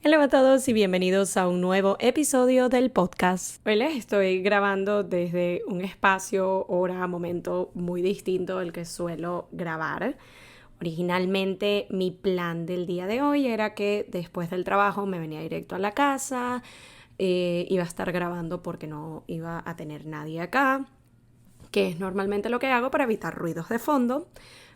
Hola a todos y bienvenidos a un nuevo episodio del podcast. Hoy les estoy grabando desde un espacio, hora, momento muy distinto al que suelo grabar. Originalmente mi plan del día de hoy era que después del trabajo me venía directo a la casa, iba a estar grabando porque no iba a tener nadie acá, que es normalmente lo que hago para evitar ruidos de fondo,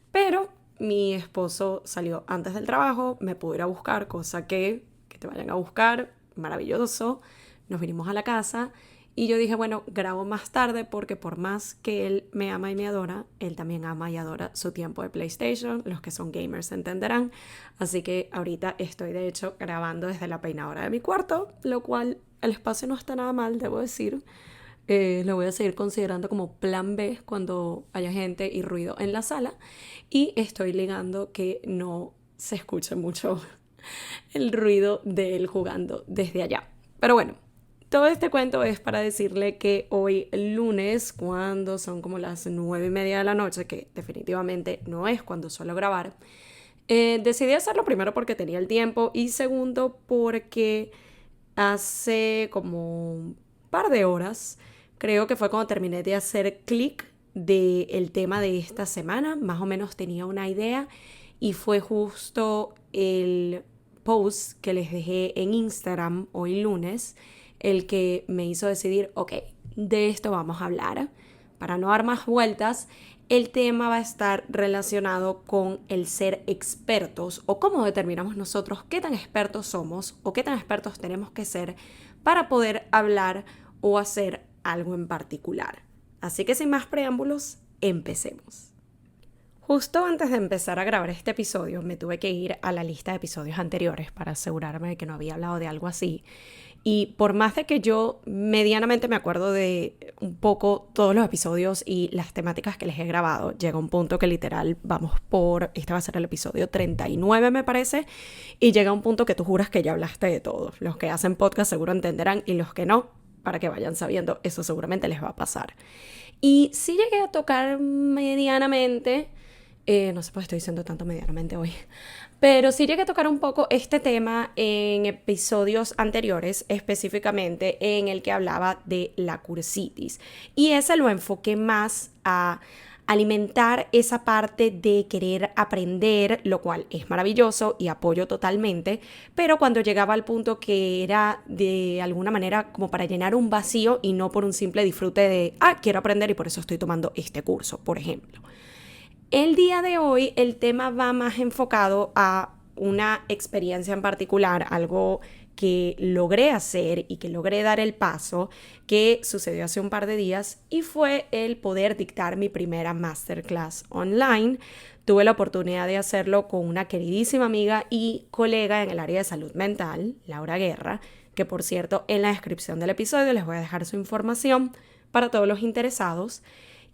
pero mi esposo salió antes del trabajo, me pudo ir a buscar, cosa que te vayan a buscar, maravilloso. Nos vinimos a la casa y yo dije, bueno, grabo más tarde porque por más que él me ama y me adora, él también ama y adora su tiempo de PlayStation. Los que son gamers entenderán. Así que ahorita estoy de hecho grabando desde la peinadora de mi cuarto, lo cual el espacio no está nada mal, debo decir. Lo voy a seguir considerando como plan B cuando haya gente y ruido en la sala. Y estoy ligando que no se escuche mucho el ruido de él jugando desde allá. Pero bueno, todo este cuento es para decirle que hoy lunes, cuando son como las 9:30 de la noche, que definitivamente no es cuando suelo grabar, decidí hacerlo primero porque tenía el tiempo y segundo porque hace como un par de horas, creo que fue cuando terminé de hacer clic del tema de esta semana, más o menos tenía una idea y fue justo el post que les dejé en Instagram hoy lunes el que me hizo decidir, ok, de esto vamos a hablar. Para no dar más vueltas, el tema va a estar relacionado con el ser expertos o cómo determinamos nosotros qué tan expertos somos o qué tan expertos tenemos que ser para poder hablar o hacer algo en particular. Así que sin más preámbulos, empecemos. Justo antes de empezar a grabar este episodio, me tuve que ir a la lista de episodios anteriores para asegurarme de que no había hablado de algo así. Y por más de que yo medianamente me acuerdo de un poco todos los episodios y las temáticas que les he grabado, llega un punto que literal vamos por, este va a ser el episodio 39 me parece, y llega un punto que tú juras que ya hablaste de todo. Los que hacen podcast seguro entenderán y los que no, para que vayan sabiendo, eso seguramente les va a pasar. Y sí llegué a tocar medianamente, no sé por qué estoy diciendo tanto medianamente hoy, pero sí llegué a tocar un poco este tema en episodios anteriores, específicamente en el que hablaba de la cursitis. Y ese lo enfoqué más a alimentar esa parte de querer aprender, lo cual es maravilloso y apoyo totalmente, pero cuando llegaba al punto que era de alguna manera como para llenar un vacío y no por un simple disfrute de, quiero aprender y por eso estoy tomando este curso, por ejemplo. El día de hoy el tema va más enfocado a una experiencia en particular, algo que logré hacer y que logré dar el paso, que sucedió hace un par de días y fue el poder dictar mi primera masterclass online. Tuve la oportunidad de hacerlo con una queridísima amiga y colega en el área de salud mental, Laura Guerra, que por cierto en la descripción del episodio les voy a dejar su información para todos los interesados.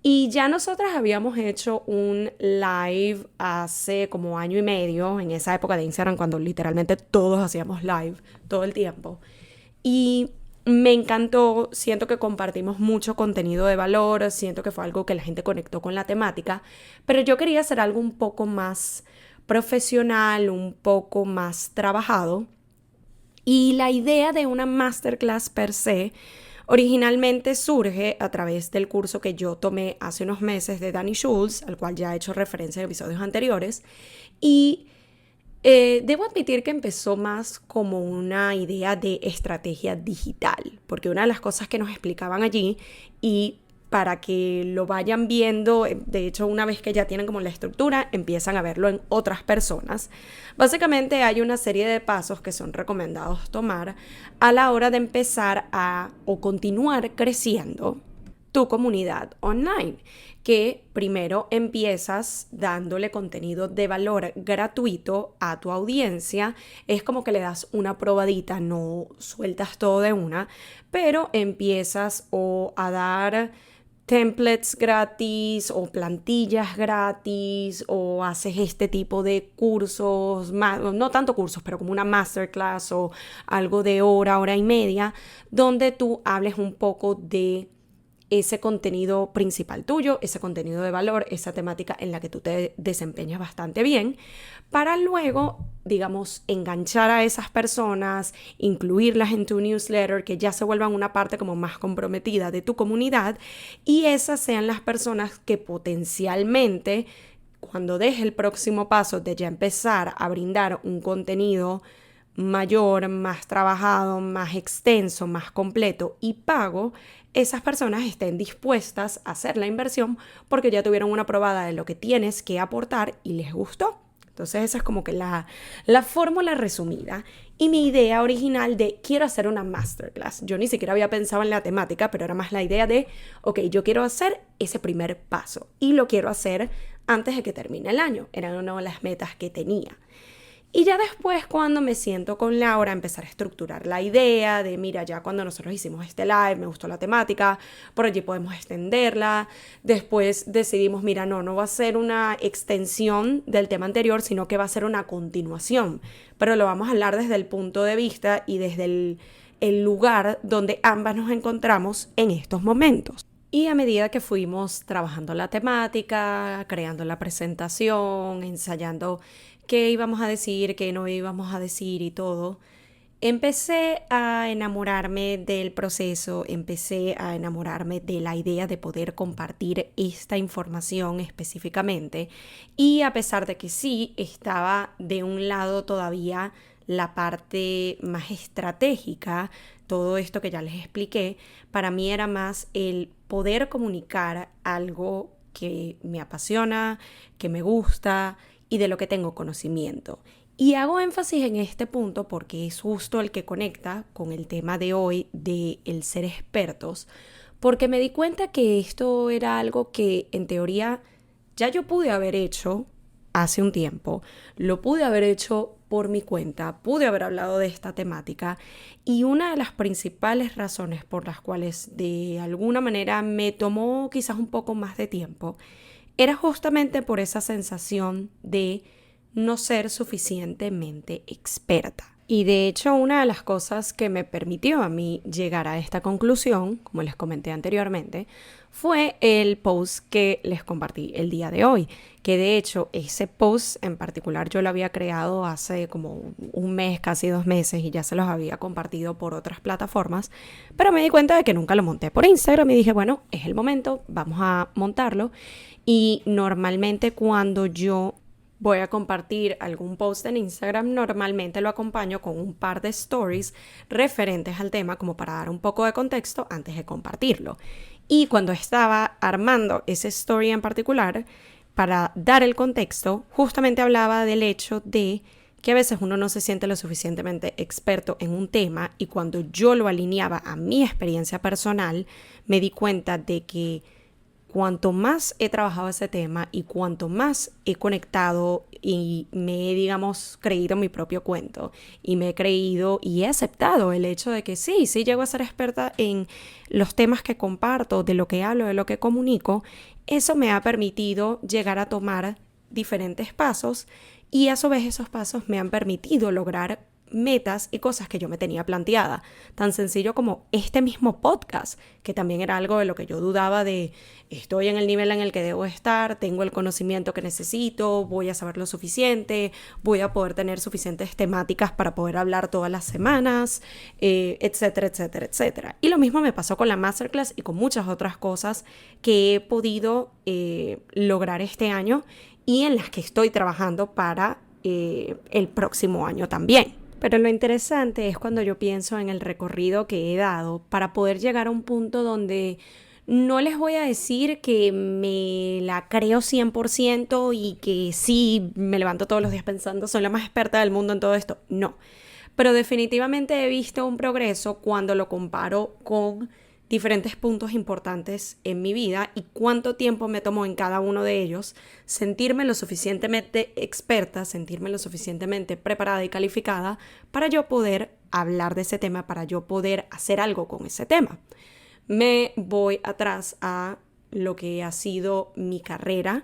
Y ya nosotras habíamos hecho un live hace como año y medio, en esa época de Instagram, cuando literalmente todos hacíamos live todo el tiempo. Y me encantó, siento que compartimos mucho contenido de valor, siento que fue algo que la gente conectó con la temática, pero yo quería hacer algo un poco más profesional, un poco más trabajado. Y la idea de una masterclass per se originalmente surge a través del curso que yo tomé hace unos meses de Danny Schultz, al cual ya he hecho referencia en episodios anteriores, y debo admitir que empezó más como una idea de estrategia digital, porque una de las cosas que nos explicaban allí, y para que lo vayan viendo, de hecho una vez que ya tienen como la estructura, empiezan a verlo en otras personas. Básicamente hay una serie de pasos que son recomendados tomar a la hora de empezar a o continuar creciendo tu comunidad online, que primero empiezas dándole contenido de valor gratuito a tu audiencia. Es como que le das una probadita, no sueltas todo de una, pero empiezas o a dar templates gratis o plantillas gratis o haces este tipo de cursos, no tanto cursos, pero como una masterclass o algo de hora, hora y media, donde tú hables un poco de ese contenido principal tuyo, ese contenido de valor, esa temática en la que tú te desempeñas bastante bien, para luego, digamos, enganchar a esas personas, incluirlas en tu newsletter, que ya se vuelvan una parte como más comprometida de tu comunidad, y esas sean las personas que potencialmente, cuando des el próximo paso de ya empezar a brindar un contenido mayor, más trabajado, más extenso, más completo y pago, esas personas estén dispuestas a hacer la inversión porque ya tuvieron una probada de lo que tienes que aportar y les gustó. Entonces esa es como que la fórmula resumida. Y mi idea original de quiero hacer una masterclass. Yo ni siquiera había pensado en la temática, pero era más la idea de, ok, yo quiero hacer ese primer paso y lo quiero hacer antes de que termine el año. Eran una de las metas que tenía. Y ya después, cuando me siento con Laura, empezar a estructurar la idea de, mira, ya cuando nosotros hicimos este live, me gustó la temática, por allí podemos extenderla. Después decidimos, mira, no va a ser una extensión del tema anterior, sino que va a ser una continuación. Pero lo vamos a hablar desde el punto de vista y desde el lugar donde ambas nos encontramos en estos momentos. Y a medida que fuimos trabajando la temática, creando la presentación, ensayando qué íbamos a decir, qué no íbamos a decir y todo, empecé a enamorarme del proceso, empecé a enamorarme de la idea de poder compartir esta información específicamente. Y a pesar de que sí, estaba de un lado todavía la parte más estratégica, todo esto que ya les expliqué, para mí era más el poder comunicar algo que me apasiona, que me gusta y de lo que tengo conocimiento. Y hago énfasis en este punto porque es justo el que conecta con el tema de hoy de el ser expertos, porque me di cuenta que esto era algo que en teoría ya yo pude haber hecho hace un tiempo, lo pude haber hecho por mi cuenta, pude haber hablado de esta temática y una de las principales razones por las cuales de alguna manera me tomó quizás un poco más de tiempo era justamente por esa sensación de no ser suficientemente experta. Y de hecho, una de las cosas que me permitió a mí llegar a esta conclusión, como les comenté anteriormente, fue el post que les compartí el día de hoy, que de hecho ese post en particular yo lo había creado hace como un mes, casi 2 meses, y ya se los había compartido por otras plataformas, pero me di cuenta de que nunca lo monté por Instagram y dije, bueno, es el momento, vamos a montarlo. Y normalmente cuando yo voy a compartir algún post en Instagram, normalmente lo acompaño con un par de stories referentes al tema como para dar un poco de contexto antes de compartirlo. Y cuando estaba armando ese story en particular, para dar el contexto, justamente hablaba del hecho de que a veces uno no se siente lo suficientemente experto en un tema y cuando yo lo alineaba a mi experiencia personal, me di cuenta de que cuanto más he trabajado ese tema y cuanto más he conectado y me he, digamos, creído mi propio cuento y me he creído y he aceptado el hecho de que sí llego a ser experta en los temas que comparto, de lo que hablo, de lo que comunico, eso me ha permitido llegar a tomar diferentes pasos y a su vez esos pasos me han permitido lograr metas y cosas que yo me tenía planteada. Tan sencillo como este mismo podcast, que también era algo de lo que yo dudaba de estoy en el nivel en el que debo estar, tengo el conocimiento que necesito, voy a saber lo suficiente, voy a poder tener suficientes temáticas para poder hablar todas las semanas, etcétera, etcétera, etcétera. Y lo mismo me pasó con la masterclass y con muchas otras cosas que he podido lograr este año y en las que estoy trabajando para el próximo año también. Pero lo interesante es cuando yo pienso en el recorrido que he dado para poder llegar a un punto donde no les voy a decir que me la creo 100% y que sí me levanto todos los días pensando soy la más experta del mundo en todo esto. No, pero definitivamente he visto un progreso cuando lo comparo con diferentes puntos importantes en mi vida y cuánto tiempo me tomó en cada uno de ellos sentirme lo suficientemente experta, sentirme lo suficientemente preparada y calificada para yo poder hablar de ese tema, para yo poder hacer algo con ese tema. Me voy atrás a lo que ha sido mi carrera,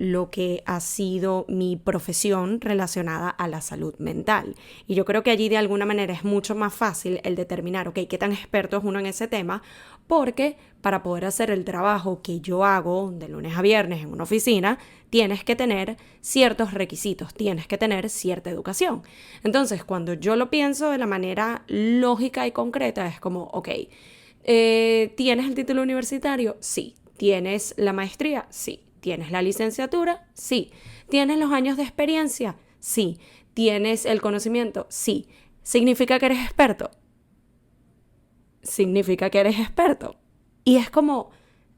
lo que ha sido mi profesión relacionada a la salud mental. Y yo creo que allí de alguna manera es mucho más fácil el determinar, ok, qué tan experto es uno en ese tema, porque para poder hacer el trabajo que yo hago de lunes a viernes en una oficina, tienes que tener ciertos requisitos, tienes que tener cierta educación. Entonces, cuando yo lo pienso de la manera lógica y concreta, es como, ok, ¿tienes el título universitario? Sí. ¿Tienes la maestría? Sí. ¿Tienes la licenciatura? Sí. ¿Tienes los años de experiencia? Sí. ¿Tienes el conocimiento? Sí. ¿Significa que eres experto? Significa que eres experto. Y es como,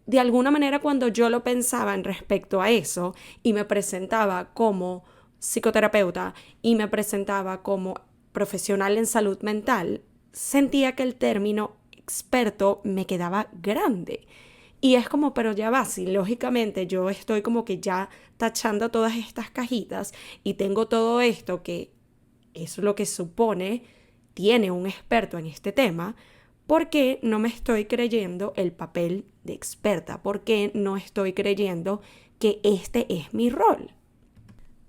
de alguna manera, cuando yo lo pensaba en respecto a eso y me presentaba como psicoterapeuta y me presentaba como profesional en salud mental, sentía que el término experto me quedaba grande. Y es como, pero ya va, si lógicamente yo estoy como que ya tachando todas estas cajitas y tengo todo esto que es lo que supone tiene un experto en este tema, ¿por qué no me estoy creyendo el papel de experta? ¿Por qué no estoy creyendo que este es mi rol?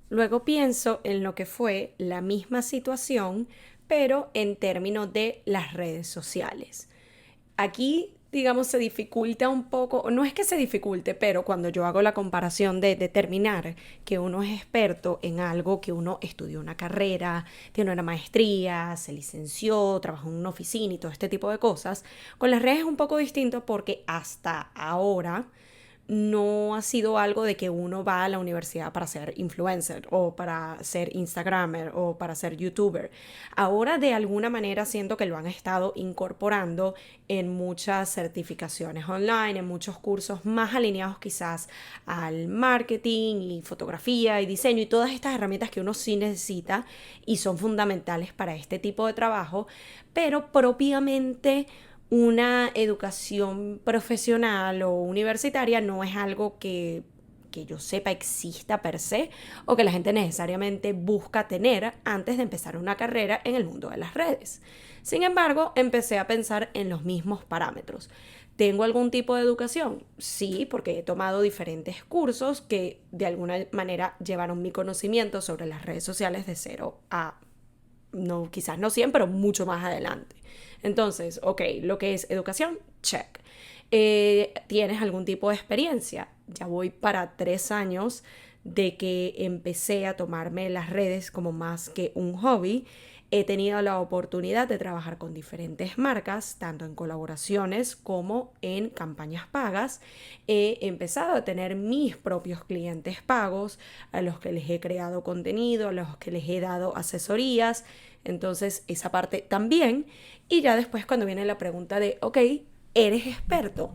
Luego pienso en lo que fue la misma situación, pero en términos de las redes sociales. Aquí, digamos, se dificulta un poco, no es que se dificulte, pero cuando yo hago la comparación de determinar que uno es experto en algo, que uno estudió una carrera, tiene una maestría, se licenció, trabajó en una oficina y todo este tipo de cosas, con las redes es un poco distinto porque hasta ahora no ha sido algo de que uno va a la universidad para ser influencer o para ser instagramer o para ser youtuber. Ahora de alguna manera siento que lo han estado incorporando en muchas certificaciones online, en muchos cursos más alineados quizás al marketing y fotografía y diseño y todas estas herramientas que uno sí necesita y son fundamentales para este tipo de trabajo, pero propiamente una educación profesional o universitaria no es algo que yo sepa exista per se o que la gente necesariamente busca tener antes de empezar una carrera en el mundo de las redes. Sin embargo, empecé a pensar en los mismos parámetros. ¿Tengo algún tipo de educación? Sí, porque he tomado diferentes cursos que de alguna manera llevaron mi conocimiento sobre las redes sociales de cero a no, quizás no 100, pero mucho más adelante. Entonces, ok, lo que es educación, check. ¿Tienes algún tipo de experiencia? Ya voy para 3 años de que empecé a tomarme las redes como más que un hobby. He tenido la oportunidad de trabajar con diferentes marcas, tanto en colaboraciones como en campañas pagas. He empezado a tener mis propios clientes pagos, a los que les he creado contenido, a los que les he dado asesorías. Entonces, esa parte también. Y ya después cuando viene la pregunta de, ok, ¿eres experto?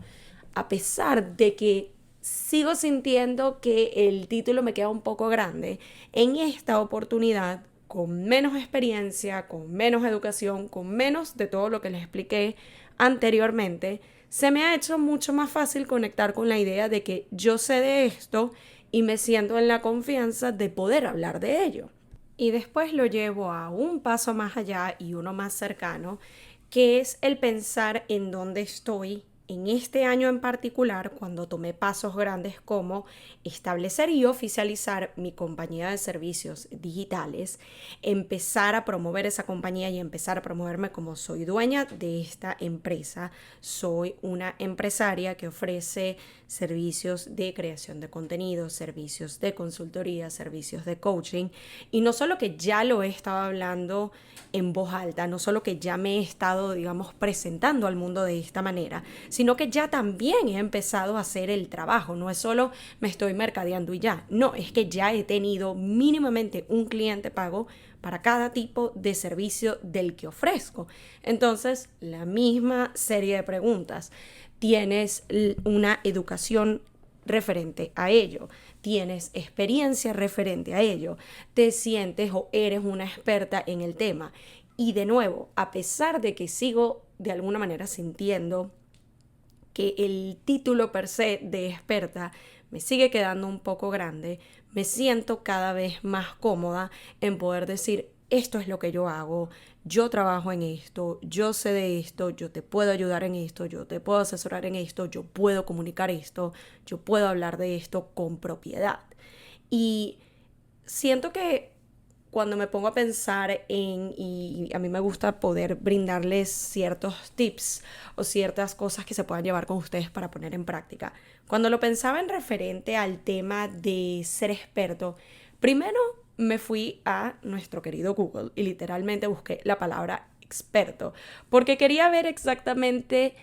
A pesar de que sigo sintiendo que el título me queda un poco grande, en esta oportunidad con menos experiencia, con menos educación, con menos de todo lo que les expliqué anteriormente, se me ha hecho mucho más fácil conectar con la idea de que yo sé de esto y me siento en la confianza de poder hablar de ello. Y después lo llevo a un paso más allá y uno más cercano, que es el pensar en dónde estoy en este año en particular, cuando tomé pasos grandes como establecer y oficializar mi compañía de servicios digitales, empezar a promover esa compañía y empezar a promoverme como soy dueña de esta empresa. Soy una empresaria que ofrece servicios de creación de contenido, servicios de consultoría, servicios de coaching. Y no solo que ya lo he estado hablando en voz alta, no solo que ya me he estado, digamos, presentando al mundo de esta manera, sino que ya también he empezado a hacer el trabajo. No es solo me estoy mercadeando y ya. No, es que ya he tenido mínimamente un cliente pago para cada tipo de servicio del que ofrezco. Entonces, la misma serie de preguntas. ¿Tienes una educación referente a ello? ¿Tienes experiencia referente a ello? ¿Te sientes o eres una experta en el tema? Y de nuevo, a pesar de que sigo de alguna manera sintiendo que el título per se de experta me sigue quedando un poco grande, me siento cada vez más cómoda en poder decir, esto es lo que yo hago, yo trabajo en esto, yo sé de esto, yo te puedo ayudar en esto, yo te puedo asesorar en esto, yo puedo comunicar esto, yo puedo hablar de esto con propiedad. Y siento que cuando me pongo a pensar y a mí me gusta poder brindarles ciertos tips o ciertas cosas que se puedan llevar con ustedes para poner en práctica. Cuando lo pensaba en referente al tema de ser experto, primero me fui a nuestro querido Google y literalmente busqué la palabra experto, porque quería ver exactamente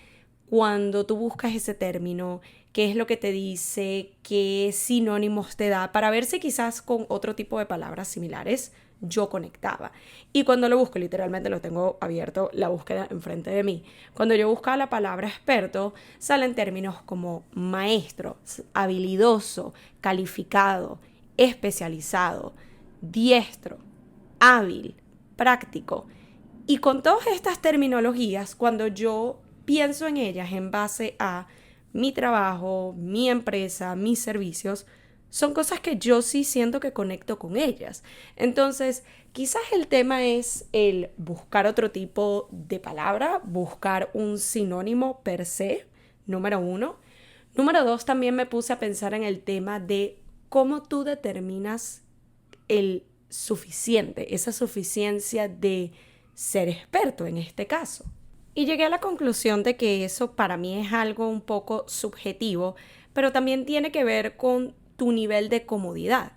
cuando tú buscas ese término, qué es lo que te dice, qué sinónimos te da, para ver si quizás con otro tipo de palabras similares yo conectaba. Y cuando lo busco, literalmente lo tengo abierto, la búsqueda enfrente de mí. Cuando yo buscaba la palabra experto, salen términos como maestro, habilidoso, calificado, especializado, diestro, hábil, práctico. Y con todas estas terminologías, cuando yo pienso en ellas en base a mi trabajo, mi empresa, mis servicios, son cosas que yo sí siento que conecto con ellas. Entonces, quizás el tema es el buscar otro tipo de palabra, buscar un sinónimo per se, número uno. Número dos, también me puse a pensar en el tema de cómo tú determinas el suficiente, esa suficiencia de ser experto en este caso. Y llegué a la conclusión de que eso para mí es algo un poco subjetivo, pero también tiene que ver con tu nivel de comodidad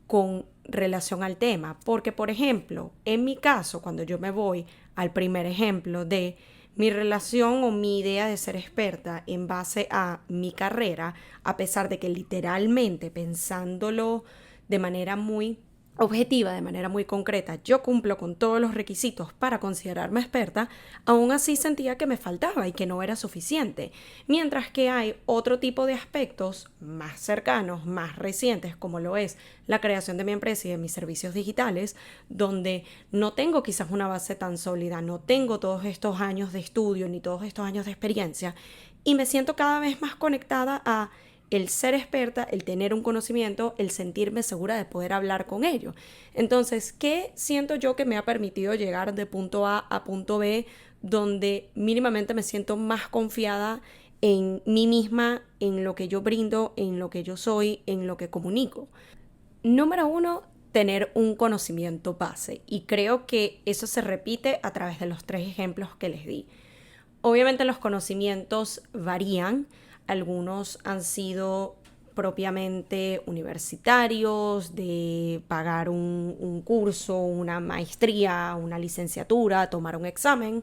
con relación al tema. Porque, por ejemplo, en mi caso, cuando yo me voy al primer ejemplo de mi relación o mi idea de ser experta en base a mi carrera, a pesar de que literalmente pensándolo de manera muy objetiva, de manera muy concreta, yo cumplo con todos los requisitos para considerarme experta, aún así sentía que me faltaba y que no era suficiente. Mientras que hay otro tipo de aspectos más cercanos, más recientes, como lo es la creación de mi empresa y de mis servicios digitales, donde no tengo quizás una base tan sólida, no tengo todos estos años de estudio ni todos estos años de experiencia, y me siento cada vez más conectada a el ser experta, el tener un conocimiento, el sentirme segura de poder hablar con ello. Entonces, ¿qué siento yo que me ha permitido llegar de punto A a punto B, donde mínimamente me siento más confiada en mí misma, en lo que yo brindo, en lo que yo soy, en lo que comunico? Número uno, tener un conocimiento base. Y creo que eso se repite a través de los 3 ejemplos que les di. Obviamente los conocimientos varían. Algunos han sido propiamente universitarios, de pagar un curso, una maestría, una licenciatura, tomar un examen.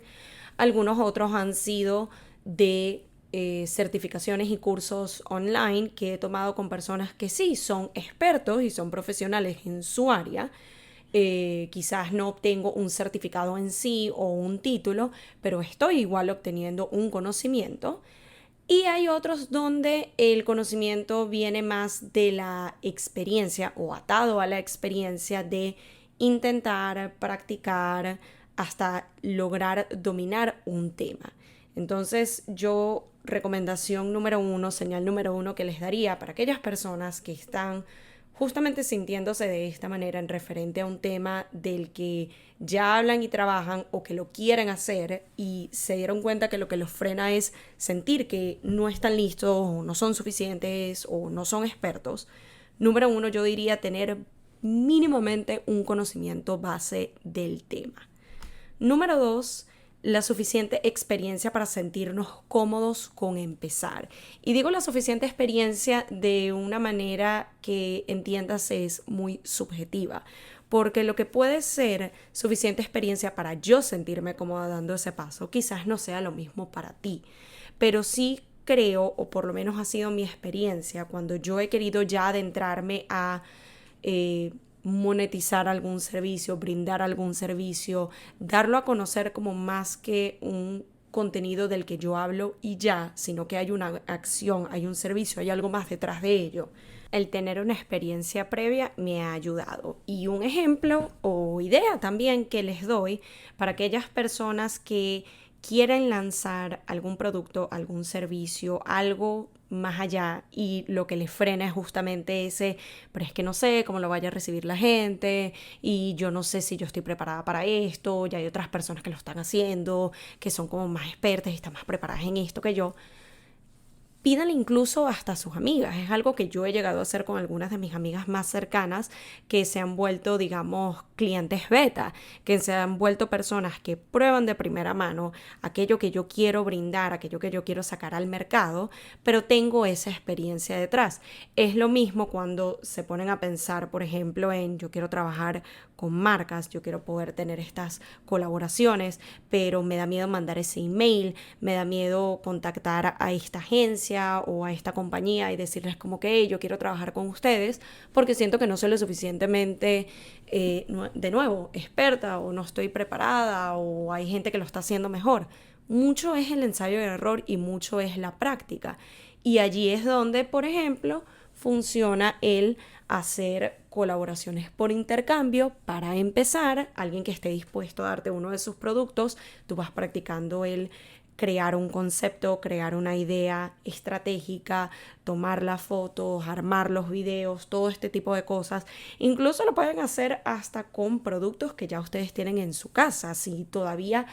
Algunos otros han sido de certificaciones y cursos online que he tomado con personas que sí son expertos y son profesionales en su área. Quizás no obtengo un certificado en sí o un título, pero estoy igual obteniendo un conocimiento. Y hay otros donde el conocimiento viene más de la experiencia o atado a la experiencia de intentar, practicar, hasta lograr dominar un tema. Entonces, yo, recomendación número uno, señal número uno que les daría para aquellas personas que están justamente sintiéndose de esta manera en referente a un tema del que ya hablan y trabajan o que lo quieren hacer y se dieron cuenta que lo que los frena es sentir que no están listos o no son suficientes o no son expertos. Número uno, yo diría tener mínimamente un conocimiento base del tema. Número dos, la suficiente experiencia para sentirnos cómodos con empezar. Y digo la suficiente experiencia de una manera que entiendas es muy subjetiva, porque lo que puede ser suficiente experiencia para yo sentirme cómoda dando ese paso, quizás no sea lo mismo para ti, pero sí creo, o por lo menos ha sido mi experiencia, cuando yo he querido ya adentrarme a monetizar algún servicio, brindar algún servicio, darlo a conocer como más que un contenido del que yo hablo y ya, sino que hay una acción, hay un servicio, hay algo más detrás de ello. El tener una experiencia previa me ha ayudado. Y un ejemplo o idea también que les doy para aquellas personas que quieren lanzar algún producto, algún servicio, algo más allá y lo que les frena es justamente ese, pero es que no sé cómo lo vaya a recibir la gente y yo no sé si yo estoy preparada para esto, ya hay otras personas que lo están haciendo, que son como más expertas y están más preparadas en esto que yo. Pídanle incluso hasta a sus amigas. Es algo que yo he llegado a hacer con algunas de mis amigas más cercanas que se han vuelto, digamos, clientes beta, que se han vuelto personas que prueban de primera mano aquello que yo quiero brindar, aquello que yo quiero sacar al mercado, pero tengo esa experiencia detrás. Es lo mismo cuando se ponen a pensar, por ejemplo, en yo quiero trabajar con marcas, yo quiero poder tener estas colaboraciones, pero me da miedo mandar ese email, me da miedo contactar a esta agencia o a esta compañía y decirles como que hey, yo quiero trabajar con ustedes porque siento que no soy lo suficientemente, de nuevo, experta o no estoy preparada o hay gente que lo está haciendo mejor. Mucho es el ensayo y el error y mucho es la práctica. Y allí es donde, por ejemplo, funciona el hacer colaboraciones por intercambio. Para empezar, alguien que esté dispuesto a darte uno de sus productos, tú vas practicando el crear un concepto, crear una idea estratégica, tomar las fotos, armar los videos, todo este tipo de cosas. Incluso lo pueden hacer hasta con productos que ya ustedes tienen en su casa. Si todavía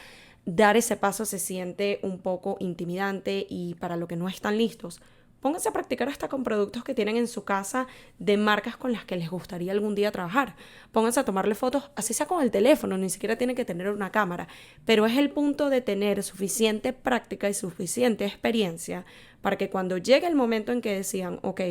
dar ese paso se siente un poco intimidante y para lo que no están listos, pónganse a practicar hasta con productos que tienen en su casa de marcas con las que les gustaría algún día trabajar. Pónganse a tomarle fotos, así sea con el teléfono, ni siquiera tienen que tener una cámara. Pero es el punto de tener suficiente práctica y suficiente experiencia para que cuando llegue el momento en que decían, ok,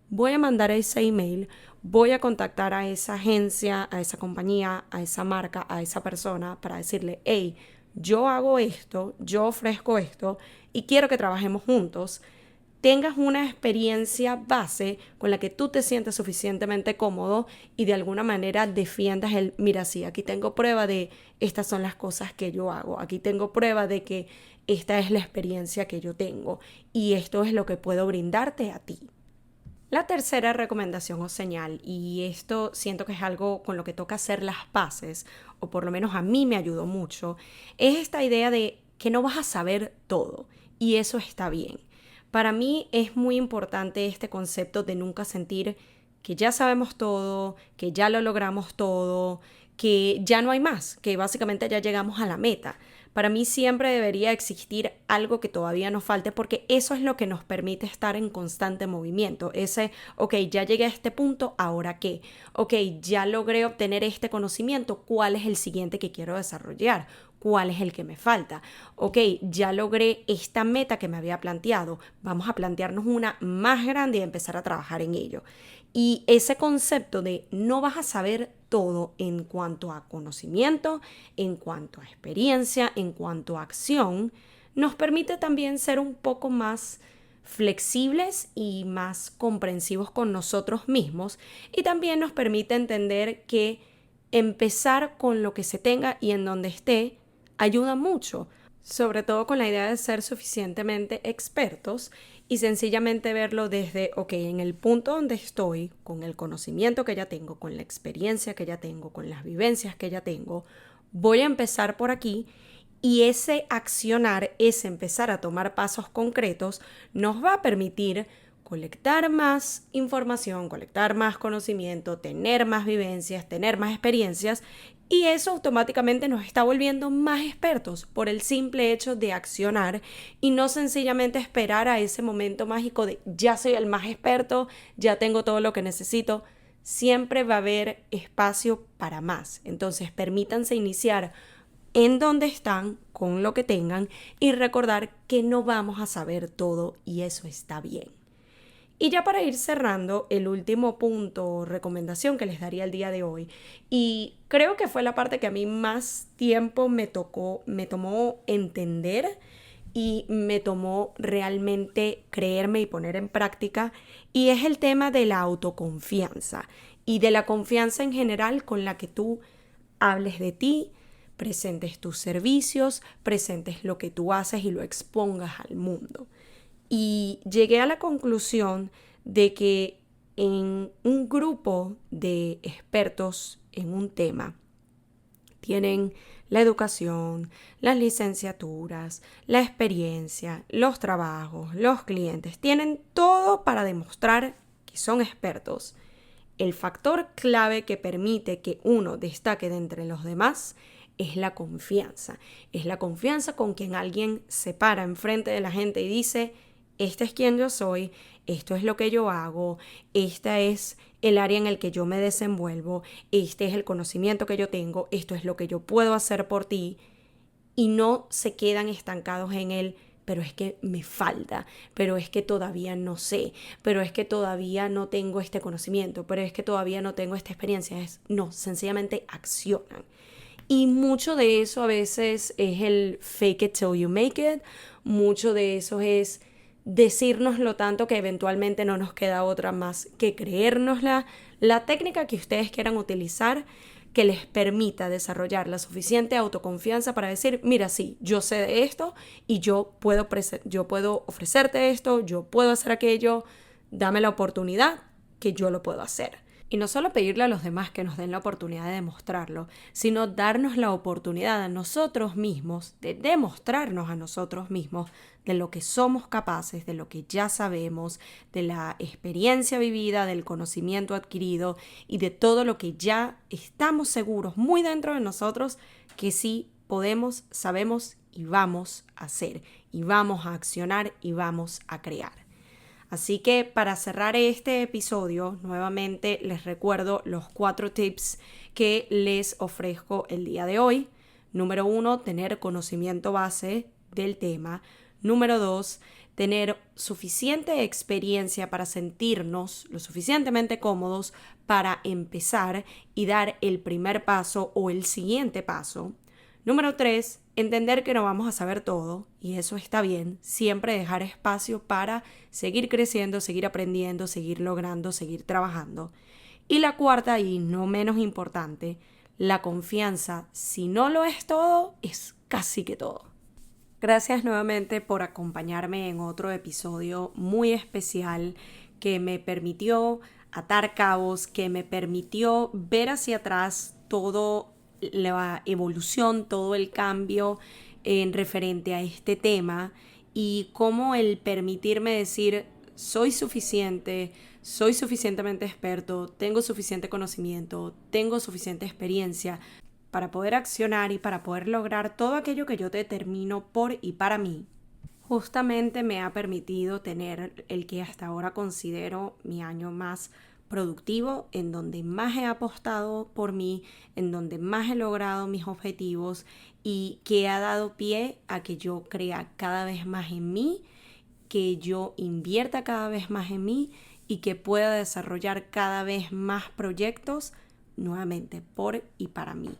voy a mandar ese email, voy a contactar a esa agencia, a esa compañía, a esa marca, a esa persona para decirle, hey, yo hago esto, yo ofrezco esto y quiero que trabajemos juntos, tengas una experiencia base con la que tú te sientes suficientemente cómodo y de alguna manera defiendas el, mira, sí, aquí tengo prueba de estas son las cosas que yo hago, aquí tengo prueba de que esta es la experiencia que yo tengo y esto es lo que puedo brindarte a ti. La tercera recomendación o señal, y esto siento que es algo con lo que toca hacer las paces, o por lo menos a mí me ayudó mucho, es esta idea de que no vas a saber todo, y eso está bien. Para mí es muy importante este concepto de nunca sentir que ya sabemos todo, que ya lo logramos todo, que ya no hay más, que básicamente ya llegamos a la meta. Para mí siempre debería existir algo que todavía nos falte porque eso es lo que nos permite estar en constante movimiento. Ese, ok, ya llegué a este punto, ¿ahora qué? Ok, ya logré obtener este conocimiento, ¿cuál es el siguiente que quiero desarrollar? ¿Cuál es el que me falta? Ok, ya logré esta meta que me había planteado. Vamos a plantearnos una más grande y empezar a trabajar en ello. Y ese concepto de no vas a saber todo en cuanto a conocimiento, en cuanto a experiencia, en cuanto a acción, nos permite también ser un poco más flexibles y más comprensivos con nosotros mismos y también nos permite entender que empezar con lo que se tenga y en donde esté ayuda mucho, sobre todo con la idea de ser suficientemente expertos y sencillamente verlo desde, ok, en el punto donde estoy, con el conocimiento que ya tengo, con la experiencia que ya tengo, con las vivencias que ya tengo, voy a empezar por aquí y ese accionar, ese empezar a tomar pasos concretos, nos va a permitir colectar más información, colectar más conocimiento, tener más vivencias, tener más experiencias y eso automáticamente nos está volviendo más expertos por el simple hecho de accionar y no sencillamente esperar a ese momento mágico de ya soy el más experto, ya tengo todo lo que necesito. Siempre va a haber espacio para más. Entonces, permítanse iniciar en donde están, con lo que tengan y recordar que no vamos a saber todo y eso está bien. Y ya para ir cerrando, el último punto o recomendación que les daría el día de hoy, y creo que fue la parte que a mí más tiempo me tomó entender y me tomó realmente creerme y poner en práctica, y es el tema de la autoconfianza y de la confianza en general con la que tú hables de ti, presentes tus servicios, presentes lo que tú haces y lo expongas al mundo. Y llegué a la conclusión de que en un grupo de expertos en un tema tienen la educación, las licenciaturas, la experiencia, los trabajos, los clientes, tienen todo para demostrar que son expertos. El factor clave que permite que uno destaque de entre los demás es la confianza. Es la confianza con quien alguien se para enfrente de la gente y dice: este es quien yo soy, esto es lo que yo hago, esta es el área en el que yo me desenvuelvo, este es el conocimiento que yo tengo, esto es lo que yo puedo hacer por ti, y no se quedan estancados en el pero es que me falta, pero es que todavía no sé, pero es que todavía no tengo este conocimiento, pero es que todavía no tengo esta experiencia. No, sencillamente accionan. Y mucho de eso a veces es el fake it till you make it, mucho de eso es decírnoslo tanto que eventualmente no nos queda otra más que creérnosla. La técnica que ustedes quieran utilizar que les permita desarrollar la suficiente autoconfianza para decir, mira, sí, yo sé de esto y yo puedo ofrecerte esto, yo puedo hacer aquello, dame la oportunidad que yo lo puedo hacer. Y no solo pedirle a los demás que nos den la oportunidad de demostrarlo, sino darnos la oportunidad a nosotros mismos de demostrarnos a nosotros mismos de lo que somos capaces, de lo que ya sabemos, de la experiencia vivida, del conocimiento adquirido y de todo lo que ya estamos seguros muy dentro de nosotros que sí podemos, sabemos y vamos a hacer, y vamos a accionar y vamos a crear. Así que para cerrar este episodio, nuevamente les recuerdo los 4 tips que les ofrezco el día de hoy. Número 1, tener conocimiento base del tema. Número 2, tener suficiente experiencia para sentirnos lo suficientemente cómodos para empezar y dar el primer paso o el siguiente paso. Número 3, entender que no vamos a saber todo y eso está bien, siempre dejar espacio para seguir creciendo, seguir aprendiendo, seguir logrando, seguir trabajando. Y la cuarta y no menos importante, la confianza, si no lo es todo, es casi que todo. Gracias nuevamente por acompañarme en otro episodio muy especial que me permitió atar cabos, que me permitió ver hacia atrás todo la evolución, todo el cambio en referente a este tema y cómo el permitirme decir soy suficiente, soy suficientemente experto, tengo suficiente conocimiento, tengo suficiente experiencia para poder accionar y para poder lograr todo aquello que yo determino por y para mí. Justamente me ha permitido tener el que hasta ahora considero mi año más productivo, en donde más he apostado por mí, en donde más he logrado mis objetivos y que ha dado pie a que yo crea cada vez más en mí, que yo invierta cada vez más en mí y que pueda desarrollar cada vez más proyectos nuevamente por y para mí,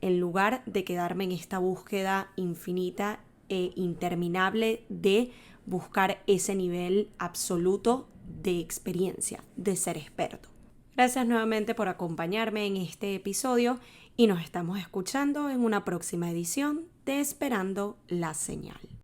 en lugar de quedarme en esta búsqueda infinita e interminable de buscar ese nivel absoluto de experiencia, de ser experto. Gracias nuevamente por acompañarme en este episodio y nos estamos escuchando en una próxima edición de Esperando la Señal.